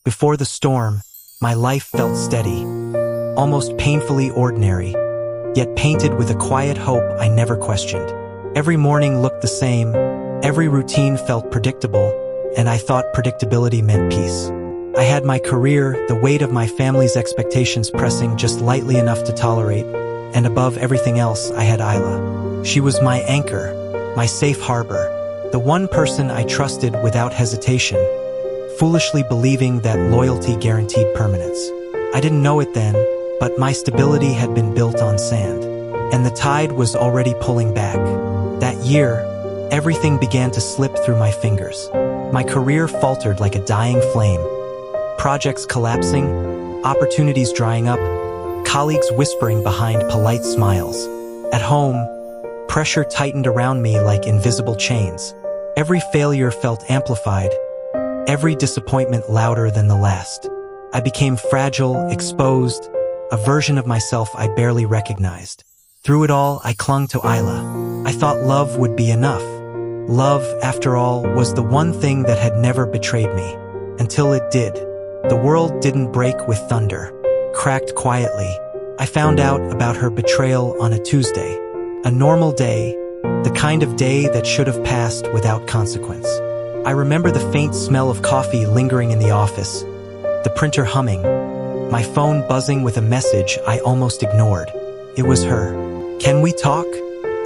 Before the storm, my life felt steady, almost painfully ordinary, yet painted with a quiet hope I never questioned. Every morning looked the same, every routine felt predictable, and I thought predictability meant peace. I had my career, the weight of my family's expectations pressing just lightly enough to tolerate, and above everything else, I had Isla. She was my anchor, my safe harbor, the one person I trusted without hesitation, foolishly believing that loyalty guaranteed permanence. I didn't know it then, but my stability had been built on sand, and the tide was already pulling back. That year, everything began to slip through my fingers. My career faltered like a dying flame. Projects collapsing, opportunities drying up, colleagues whispering behind polite smiles. At home, pressure tightened around me like invisible chains. Every failure felt amplified, every disappointment louder than the last. I became fragile, exposed, a version of myself I barely recognized. Through it all, I clung to Isla. I thought love would be enough. Love, after all, was the one thing that had never betrayed me. Until it did. The world didn't break with thunder, cracked quietly. I found out about her betrayal on a Tuesday. A normal day, the kind of day that should have passed without consequence. I remember the faint smell of coffee lingering in the office, the printer humming, my phone buzzing with a message I almost ignored. It was her. "Can we talk?"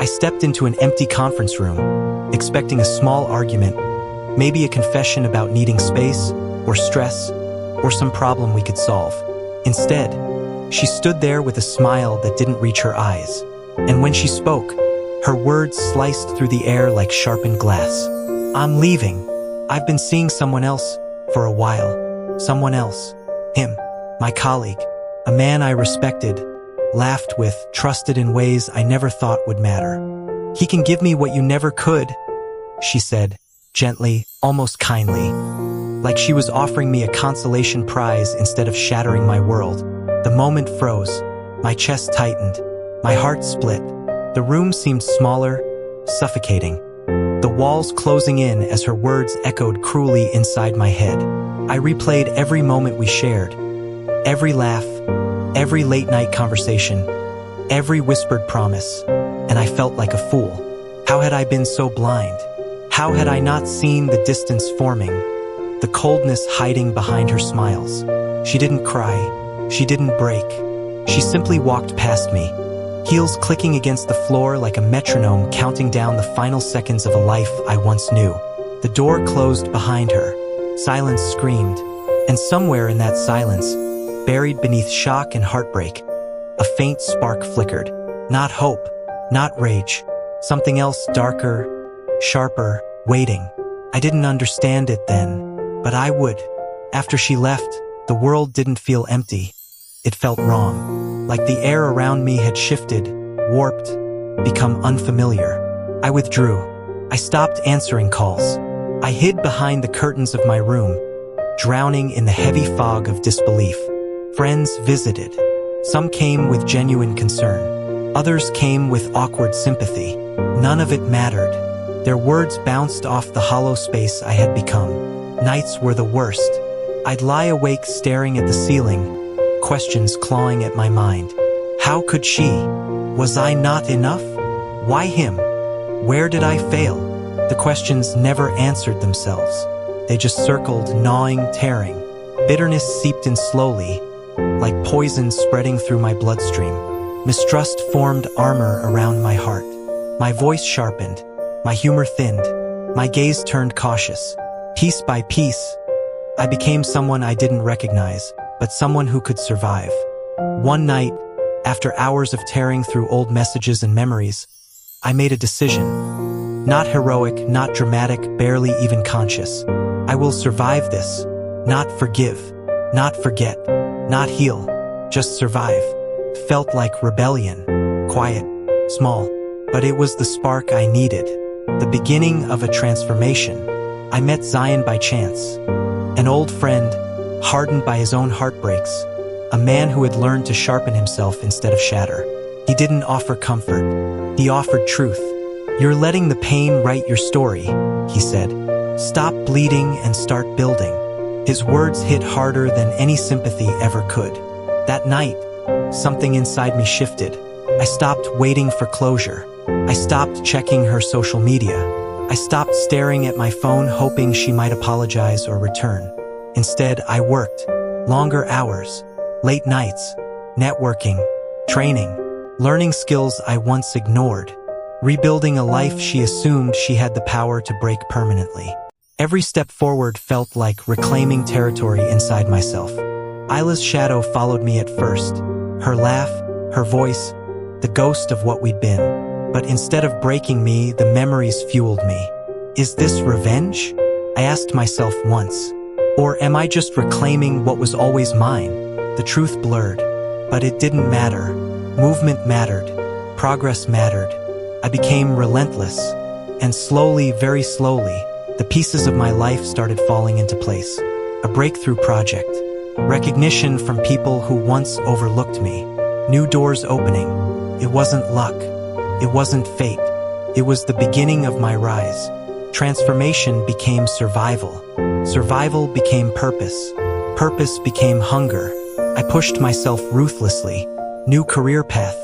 I stepped into an empty conference room, expecting a small argument, maybe a confession about needing space, or stress, or some problem we could solve. Instead, she stood there with a smile that didn't reach her eyes. And when she spoke, her words sliced through the air like sharpened glass. "I'm leaving. I've been seeing someone else for a while." Someone else. Him. My colleague. A man I respected, laughed with, trusted in ways I never thought would matter. "He can give me what you never could," she said, gently, almost kindly, like she was offering me a consolation prize instead of shattering my world. The moment froze. My chest tightened. My heart split. The room seemed smaller, suffocating. The walls closing in as her words echoed cruelly inside my head. I replayed every moment we shared. Every laugh, every late-night conversation, every whispered promise, and I felt like a fool. How had I been so blind? How had I not seen the distance forming, the coldness hiding behind her smiles? She didn't cry. She didn't break. She simply walked past me, heels clicking against the floor like a metronome counting down the final seconds of a life I once knew. The door closed behind her. Silence screamed, and somewhere in that silence, buried beneath shock and heartbreak, a faint spark flickered. Not hope, not rage, something else darker, sharper, waiting. I didn't understand it then, but I would. After she left, the world didn't feel empty. It felt wrong, like the air around me had shifted, warped, become unfamiliar. I withdrew. I stopped answering calls. I hid behind the curtains of my room, drowning in the heavy fog of disbelief. Friends visited. Some came with genuine concern. Others came with awkward sympathy. None of it mattered. Their words bounced off the hollow space I had become. Nights were the worst. I'd lie awake staring at the ceiling, questions clawing at my mind. How could she? Was I not enough? Why him? Where did I fail? The questions never answered themselves. They just circled, gnawing, tearing. Bitterness seeped in slowly, like poison spreading through my bloodstream. Mistrust formed armor around my heart. My voice sharpened, my humor thinned, my gaze turned cautious. Piece by piece, I became someone I didn't recognize, but someone who could survive. One night, after hours of tearing through old messages and memories, I made a decision. Not heroic, not dramatic, barely even conscious. I will survive this. Not forgive, not forget, not heal, just survive. Felt like rebellion, quiet, small, but it was the spark I needed. The beginning of a transformation. I met Zion by chance. An old friend, hardened by his own heartbreaks. A man who had learned to sharpen himself instead of shatter. He didn't offer comfort. He offered truth. "You're letting the pain write your story," he said. "Stop bleeding and start building." His words hit harder than any sympathy ever could. That night, something inside me shifted. I stopped waiting for closure. I stopped checking her social media. I stopped staring at my phone hoping she might apologize or return. Instead, I worked. Longer hours, late nights, networking, training, learning skills I once ignored, rebuilding a life she assumed she had the power to break permanently. Every step forward felt like reclaiming territory inside myself. Isla's shadow followed me at first. Her laugh, her voice, the ghost of what we'd been. But instead of breaking me, the memories fueled me. Is this revenge? I asked myself once. Or am I just reclaiming what was always mine? The truth blurred. But it didn't matter. Movement mattered. Progress mattered. I became relentless. And slowly, very slowly, the pieces of my life started falling into place. A breakthrough project. Recognition from people who once overlooked me. New doors opening. It wasn't luck. It wasn't fate. It was the beginning of my rise. Transformation became survival. Survival became purpose. Purpose became hunger. I pushed myself ruthlessly. New career path.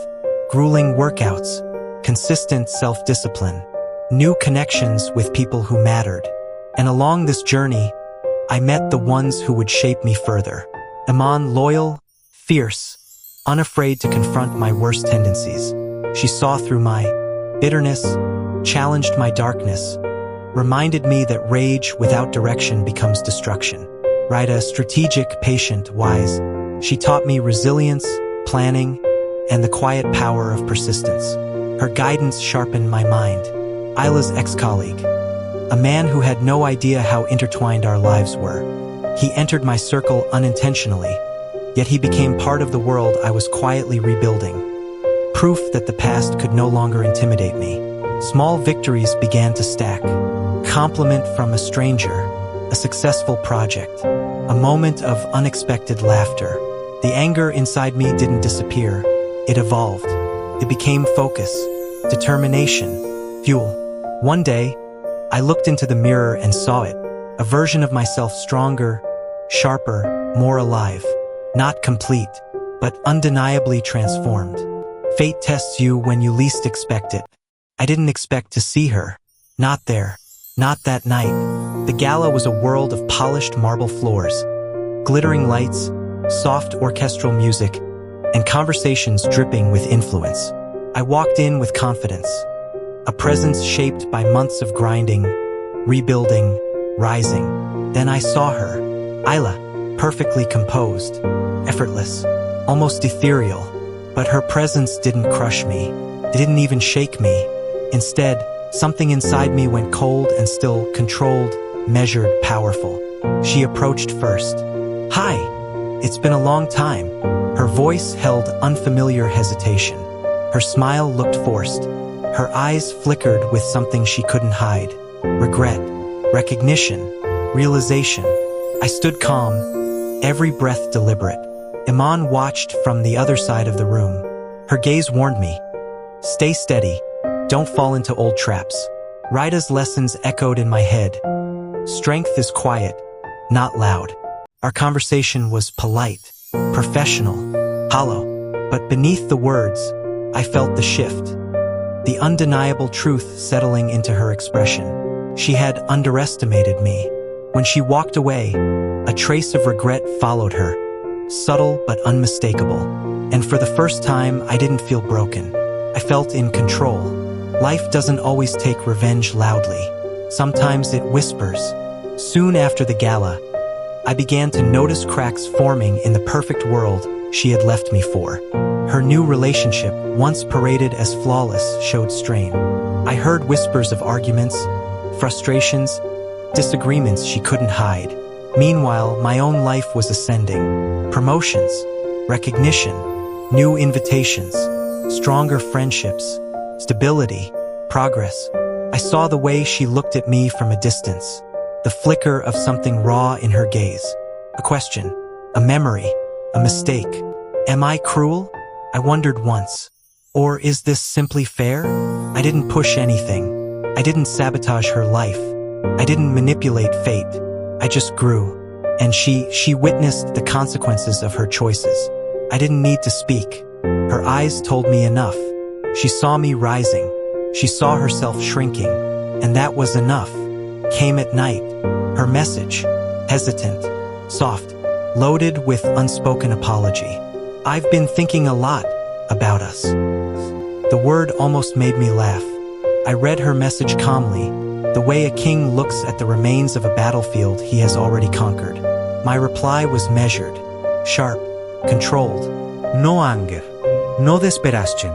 Grueling workouts. Consistent self-discipline. New connections with people who mattered. And along this journey, I met the ones who would shape me further. Iman, loyal, fierce, unafraid to confront my worst tendencies. She saw through my bitterness, challenged my darkness, reminded me that rage without direction becomes destruction. Rita, strategic, patient, wise, she taught me resilience, planning, and the quiet power of persistence. Her guidance sharpened my mind. Isla's ex-colleague, a man who had no idea how intertwined our lives were. He entered my circle unintentionally, yet he became part of the world I was quietly rebuilding. Proof that the past could no longer intimidate me. Small victories began to stack. Compliment from a stranger, a successful project, a moment of unexpected laughter. The anger inside me didn't disappear. It evolved. It became focus, determination, fuel. One day, I looked into the mirror and saw it, a version of myself stronger, sharper, more alive. Not complete, but undeniably transformed. Fate tests you when you least expect it. I didn't expect to see her. Not there. Not that night. The gala was a world of polished marble floors, glittering lights, soft orchestral music, and conversations dripping with influence. I walked in with confidence, a presence shaped by months of grinding, rebuilding, rising. Then I saw her, Isla, perfectly composed, effortless, almost ethereal. But her presence didn't crush me. It didn't even shake me. Instead, something inside me went cold and still, controlled, measured, powerful. She approached first. Hi, it's been a long time. Her voice held unfamiliar hesitation. Her smile looked forced. Her eyes flickered with something she couldn't hide. Regret, recognition, realization. I stood calm, every breath deliberate. Iman watched from the other side of the room. Her gaze warned me. Stay steady. Don't fall into old traps. Rita's lessons echoed in my head. Strength is quiet, not loud. Our conversation was polite, professional, hollow. But beneath the words, I felt the shift. The undeniable truth settling into her expression. She had underestimated me. When she walked away, a trace of regret followed her. Subtle but unmistakable. And for the first time, I didn't feel broken. I felt in control. Life doesn't always take revenge loudly. Sometimes it whispers. Soon after the gala, I began to notice cracks forming in the perfect world she had left me for. Her new relationship, once paraded as flawless, showed strain. I heard whispers of arguments, frustrations, disagreements she couldn't hide. Meanwhile, my own life was ascending. Promotions, recognition, new invitations, stronger friendships, stability, progress. I saw the way she looked at me from a distance, the flicker of something raw in her gaze. A question, a memory, a mistake. Am I cruel? I wondered once. Or is this simply fair? I didn't push anything. I didn't sabotage her life. I didn't manipulate fate. I just grew. And she witnessed the consequences of her choices. I didn't need to speak. Her eyes told me enough. She saw me rising. She saw herself shrinking. And that was enough. Came at night. Her message. Hesitant. Soft. Loaded with unspoken apology. I've been thinking a lot about us. The word almost made me laugh. I read her message calmly, the way a king looks at the remains of a battlefield he has already conquered. My reply was measured, sharp, controlled. No anger, no desperation,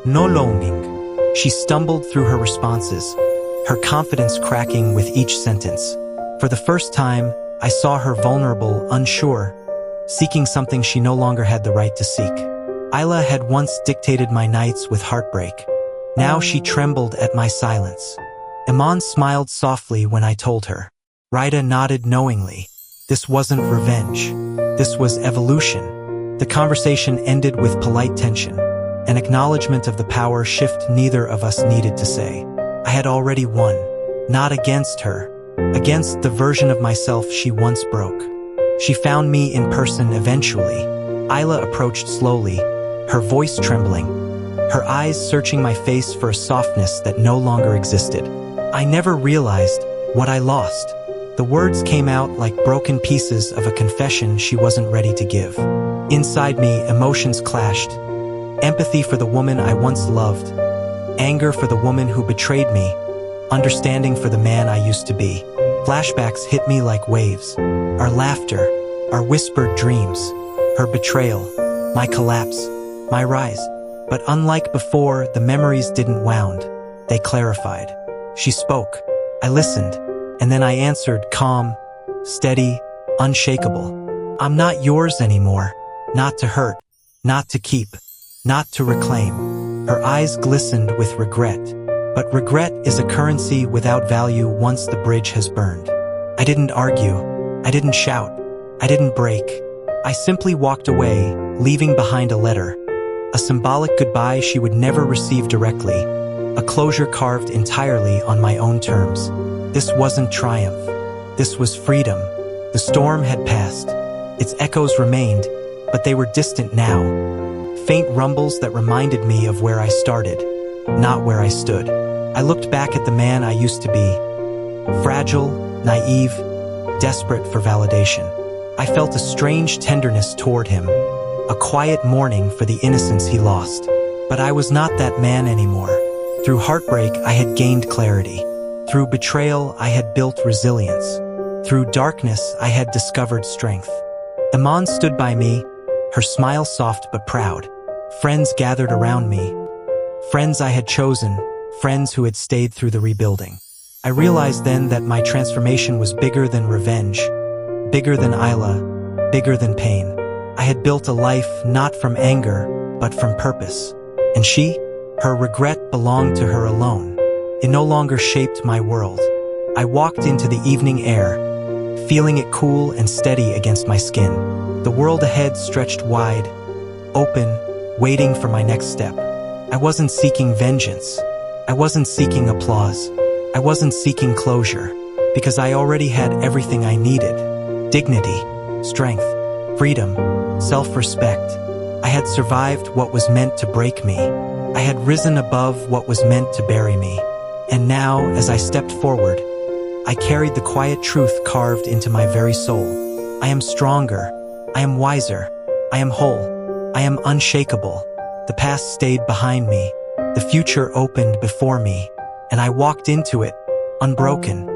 no longing. She stumbled through her responses, her confidence cracking with each sentence. For the first time, I saw her vulnerable, unsure, seeking something she no longer had the right to seek. Isla had once dictated my nights with heartbreak. Now she trembled at my silence. Iman smiled softly when I told her. Rida nodded knowingly. This wasn't revenge. This was evolution. The conversation ended with polite tension, an acknowledgement of the power shift neither of us needed to say. I had already won. Not against her. Against the version of myself she once broke. She found me in person eventually. Isla approached slowly, her voice trembling, her eyes searching my face for a softness that no longer existed. I never realized what I lost. The words came out like broken pieces of a confession she wasn't ready to give. Inside me, emotions clashed. Empathy for the woman I once loved. Anger for the woman who betrayed me. Understanding for the man I used to be. Flashbacks hit me like waves. Our laughter, our whispered dreams, her betrayal, my collapse, my rise. But unlike before, the memories didn't wound. They clarified. She spoke. I listened. And then I answered, calm, steady, unshakable. I'm not yours anymore. Not to hurt. Not to keep. Not to reclaim. Her eyes glistened with regret. But regret is a currency without value once the bridge has burned. I didn't argue. I didn't shout. I didn't break. I simply walked away, leaving behind a letter. A symbolic goodbye she would never receive directly. A closure carved entirely on my own terms. This wasn't triumph. This was freedom. The storm had passed. Its echoes remained, but they were distant now. Faint rumbles that reminded me of where I started, not where I stood. I looked back at the man I used to be. Fragile, naive, desperate for validation. I felt a strange tenderness toward him, a quiet mourning for the innocence he lost. But I was not that man anymore. Through heartbreak, I had gained clarity. Through betrayal, I had built resilience. Through darkness, I had discovered strength. Iman stood by me, her smile soft but proud. Friends gathered around me. Friends I had chosen, friends who had stayed through the rebuilding. I realized then that my transformation was bigger than revenge, bigger than Isla, bigger than pain. I had built a life not from anger, but from purpose. And she, her regret belonged to her alone. It no longer shaped my world. I walked into the evening air, feeling it cool and steady against my skin. The world ahead stretched wide, open, waiting for my next step. I wasn't seeking vengeance. I wasn't seeking applause. I wasn't seeking closure, because I already had everything I needed. Dignity, strength, freedom, self-respect. I had survived what was meant to break me. I had risen above what was meant to bury me. And now, as I stepped forward, I carried the quiet truth carved into my very soul. I am stronger. I am wiser. I am whole. I am unshakable. The past stayed behind me. The future opened before me. And I walked into it, unbroken,